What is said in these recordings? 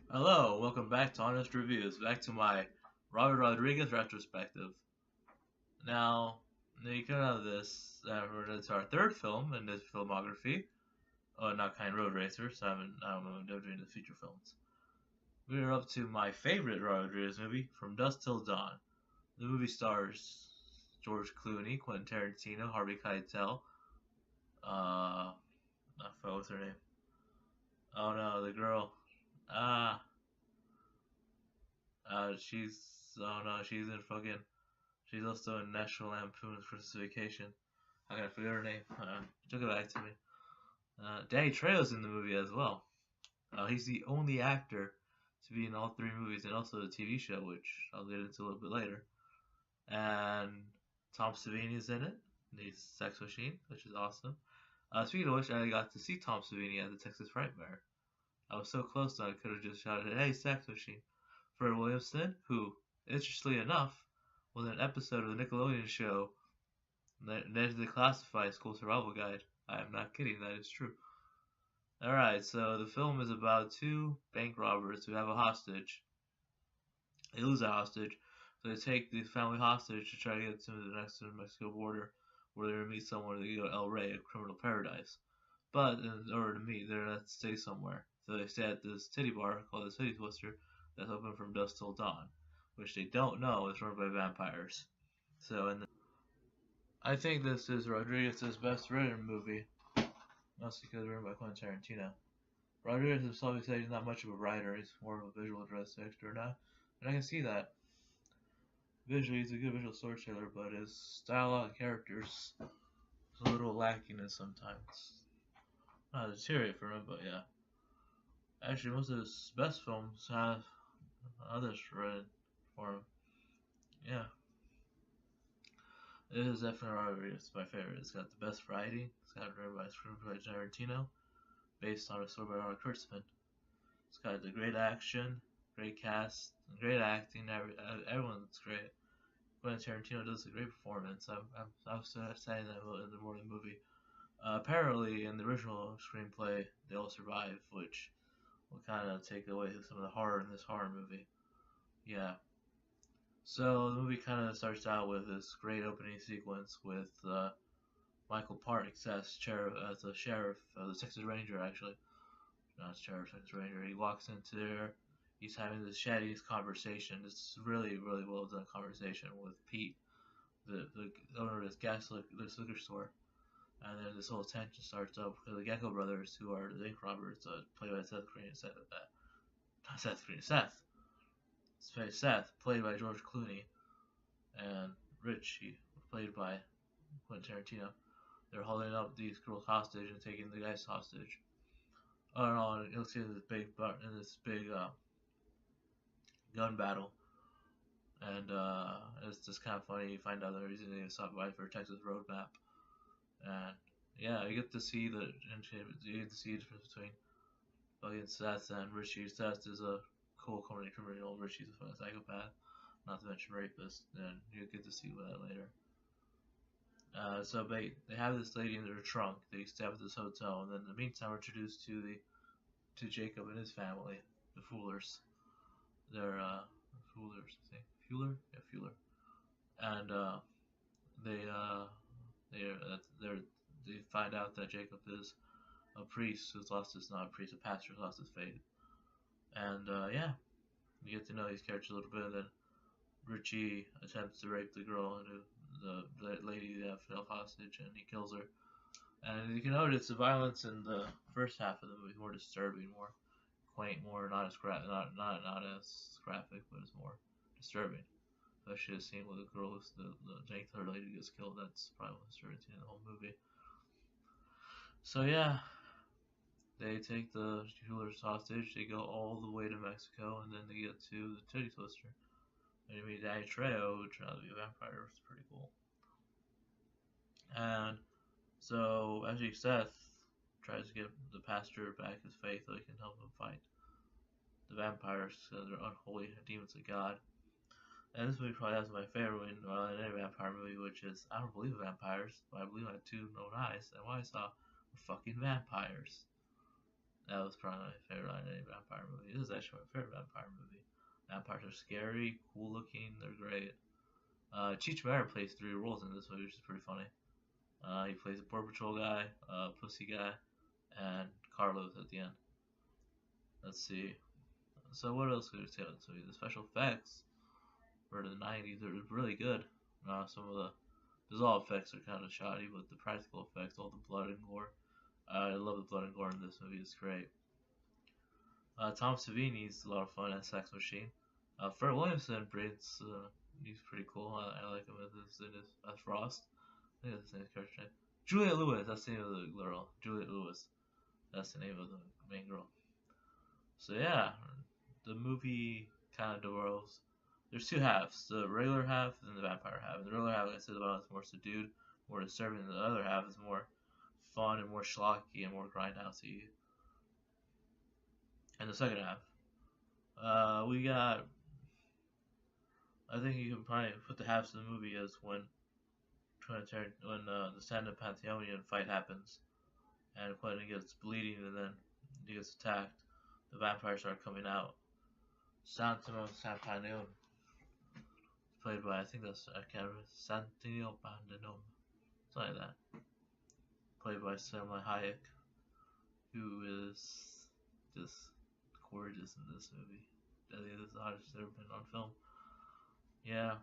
Hello, welcome back to Honest Reviews, back to my Robert Rodriguez Retrospective. Now, you can know this, it's our third film in this filmography. Oh, not Kind Road Racer, so I don't know, I'm doing the feature films. We are up to my favorite Rodriguez movie, From Dusk Till Dawn. The movie stars George Clooney, Quentin Tarantino, Harvey Keitel, uh, I forgot what's her name. Oh no, the girl. Ah, she's, oh no, she's in fucking She's also in National Lampoon's Christmas Vacation. I gotta forget her name. Took it back to me. Danny Trejo's in the movie as well. He's the only actor to be in all three movies and also the TV show, which I'll get into a little bit later. And Tom Savini's in it. He's Sex Machine, which is awesome. Speaking of which, I got to see Tom Savini at the Texas Frightmare. I was so close that I could have just shouted, "Hey, Sex Machine!" Fred Williamson, who, interestingly enough, was in an episode of the Nickelodeon show Ned the Classified School Survival Guide. I am not kidding, that is true. Alright, so the film is about two bank robbers who have a hostage. They lose a hostage, so they take the family hostage to try to get to the next Mexico border where they're going to meet someone to go to El Rey, a criminal paradise. But in order to meet, they're going to have to stay somewhere. So they stay at this titty bar called the City Twister that's open from dusk till dawn, which they don't know is run by vampires. So in the I think this is Rodriguez's best written movie, mostly because it's written by Quentin Tarantino. Rodriguez himself said he's not much of a writer, he's more of a visual director now, and I can see that. Visually, he's a good visual storyteller, but his dialogue and characters is a little lacking in sometimes. Not a deteriorate for him, but yeah. Actually, most of his best films have others written for him. Yeah. It is definitely Rodriguez, my favorite. It's got the best writing. It's got written by screenplay Tarantino, based on a story by Robert Kurtzman. It's got the great action, great cast, great acting. Everyone's great. Quentin Tarantino does a great performance. I'm saying that in the morning movie. Apparently, in the original screenplay, they all survive, which will kind of take away some of the horror in this horror movie. Yeah. So the movie kind of starts out with this great opening sequence with Michael Parks as the sheriff, the Texas Ranger actually, not sheriff, Texas Ranger. He walks into there. He's having this shady conversation. This really, really well done conversation with Pete, the owner of this liquor store. And then this whole tension starts up because the Gecko brothers, who are the bank robbers, played by Seth, played by George Clooney, and Richie, played by Quentin Tarantino. They're holding up these girls hostage and taking the guys hostage. Oh no, and you'll see this big gun battle, and it's just kind of funny. You find out they're using the stop by for Texas road map, and yeah, you get to see the difference between fucking Seth and Richie. Seth is a cool comedy criminal. Richie's a psychopath, not to mention rapist, and you get to see that later. So they have this lady in their trunk. They stay at this hotel, and then in the meantime, we're introduced to Jacob and his family, the Fullers. They're Fullers, I think. Fuller, yeah, Fuller, and they they find out that Jacob is a priest who's lost his not a priest, a pastor who's lost his faith, and yeah, you get to know these characters a little bit. And then Richie attempts to rape the girl and the lady that fell hostage, and he kills her. And you can notice the violence in the first half of the movie is more disturbing, more quaint, more not as not as graphic, but it's more disturbing. Especially the scene where the girl, the Jake third lady gets killed. That's probably the disturbing scene in the whole movie. So yeah, they take the jewelers hostage. They go all the way to Mexico, and then they get to the Titty Twister. And you meet Danny Trejo, who turned out to be a vampire, which is pretty cool. And so, actually, Seth tries to get the pastor back his faith so he can help him fight the vampires because they're unholy demons of God. And this movie probably has my favorite in any vampire movie, which is I don't believe in vampires, but I believe I had two known eyes, and what I saw were fucking vampires. That was probably my favorite out of any vampire movie. This is actually my favorite vampire movie. Vampires are scary, cool looking, they're great. Cheech Marin plays three roles in this movie, which is pretty funny. He plays a Border Patrol guy, a pussy guy, and Carlos at the end. Let's see. So what else could I say about this movie? The special effects for the 90s are really good. Some of the visual effects are kind of shoddy, but the practical effects, all the blood and gore. I love the blood and gore in this movie. It's great. Tom Savini's a lot of fun as Sex Machine. Fred Williamson brings he's pretty cool. I like him as Frost. I think that's the same character name. Juliette Lewis, that's the name of the girl. Juliette Lewis, that's the name of the main girl. So yeah, the movie kind of develops. There's two halves: the regular half and the vampire half. And the regular half, like I said, about is more subdued, more disturbing. And the other half is more fun and more schlocky and more grindhousey. And the second half, we got. I think you can probably put the halves of the movie as when the San Pantaleon fight happens, and Quentin gets bleeding, and then he gets attacked. The vampires start coming out. Santino Pantaleon, played by, I think that's, I can't remember, Santino Pantaleon, something like that. Played by Selma Hayek, who is just gorgeous in this movie. I think this is the hottest she's ever been on film. Yeah.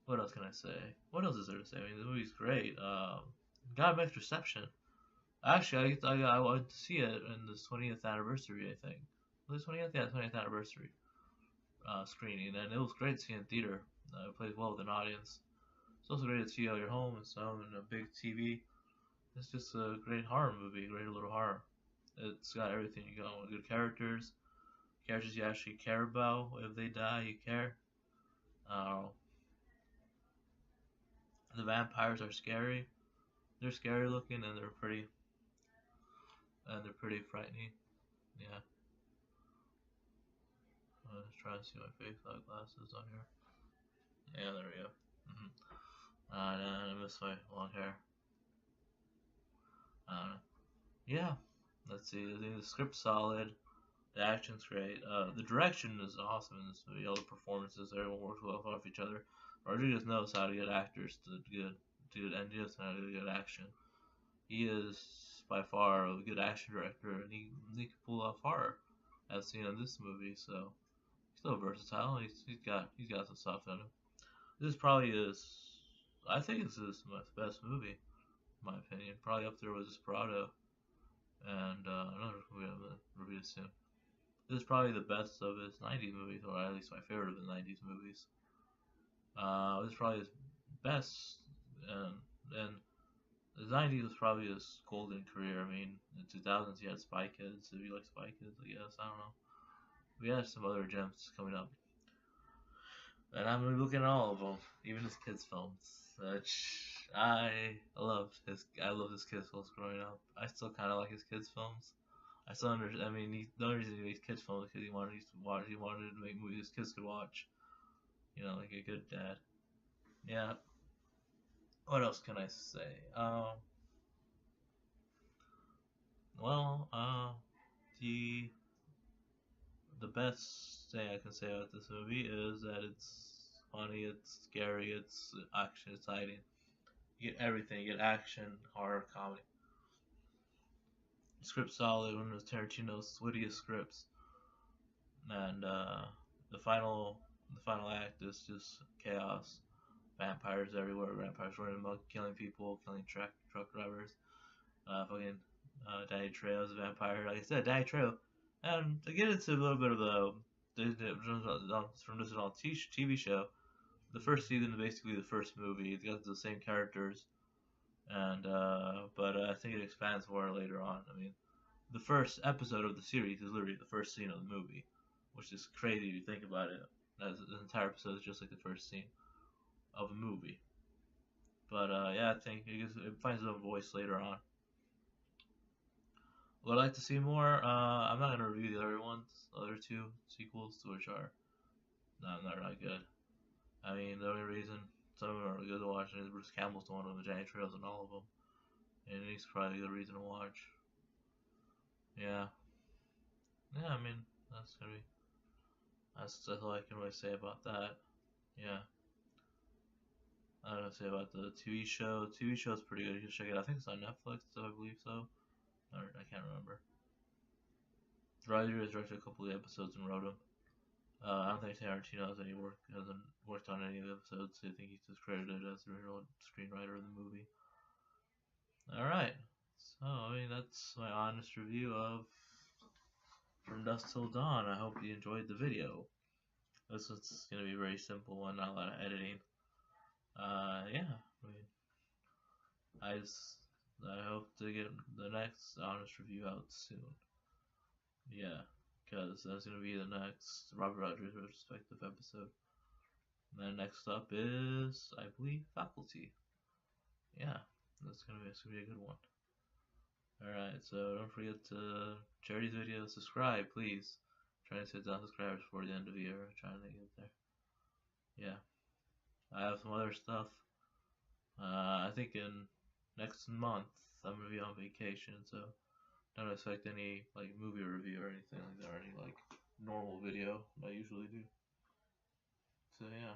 What else can I say? What else is there to say? I mean, the movie's great. Got a mixed reception. Actually, I wanted to see it in the 20th anniversary, I think. Was it 20th? Yeah, 20th anniversary screening, and it was great to see in theater. It plays well with an audience. It's also great to see at your home and stuff in a big TV. It's just a great horror movie, great little horror. It's got everything you got. Good characters you actually care about. If they die, you care. The vampires are scary. They're scary looking and they're pretty frightening. Yeah. I'm just trying to see my face without glasses on here. Yeah, there we go. And I miss my long hair. Yeah. Let's see. I think the script's solid. The action's great. The direction is awesome in this movie. All the performances, everyone works well off each other. Rodriguez knows how to get actors to good and just how to get good action. He is by far a good action director, and he can pull off horror, as seen in this movie. So he's still versatile. He's got some stuff in him. This probably is. I think this is my best movie, in my opinion. Probably up there with Desperado and another movie I'm gonna review soon. This is probably the best of his 90s movies, or at least my favorite of the 90s movies. This is probably his best, and the 90s was probably his golden career. I mean, in the 2000s he had Spy Kids. If you like Spy Kids, I guess, I don't know. We have some other gems coming up, and I'm gonna be looking at all of them, even his kids' films, which I love his kids' films growing up. I still kind of like his kids' films. I mean, the only reason he makes kids films is because he wanted to make movies his kids could watch. You know, like a good dad. Yeah. What else can I say? The best thing I can say about this movie is that it's funny, it's scary, it's action, exciting. You get everything. You get action, horror, comedy. The script's solid, one of Tarantino's wittiest scripts, and the final act is just chaos. Vampires everywhere. Vampires running amok, killing people, killing truck drivers. Danny Trejo's a vampire. Like I said, Danny Trejo. And to get into a little bit of the From Dusk Til Dawn TV show, the first season is basically the first movie. It's got the same characters, and but I think it expands more later on. I mean, the first episode of the series is literally the first scene of the movie, which is crazy if you think about it. The entire episode is just like the first scene of a movie. But yeah, I think it finds its own voice later on. Would I like to see more? I'm not gonna review the other two sequels, which are not really good. I mean, the only reason some of them are good to watch is Bruce Campbell's the one of the Danny Trejo's in all of them, and he's probably a good reason to watch. Yeah. Yeah, I mean, that's gonna be, that's all I can really say about that. Yeah. I don't know what to say about the TV show. TV show is pretty good. You can check it out. I think it's on Netflix, so I believe so. I can't remember. Rodriguez directed a couple of the episodes and wrote them. I don't think Tarantino has any work, hasn't worked on any of the episodes. I think he's just credited as the original screenwriter of the movie. Alright. So, I mean, that's my honest review of From Dusk Till Dawn. I hope you enjoyed the video. This is going to be a very simple one, not a lot of editing. Yeah. I mean, I hope to get the next honest review out soon. Yeah, because that's going to be the next Robert Rodriguez Retrospective episode. And then next up is, I believe, Faculty. Yeah, that's gonna be a good one. Alright, so don't forget to share these videos, subscribe, please. Trying to hit 1,000 subscribers before the end of the year. Trying to get there. Yeah, I have some other stuff. I think in next month I'm gonna be on vacation, so don't expect any like movie review or anything like that, or any like normal video I usually do. So yeah.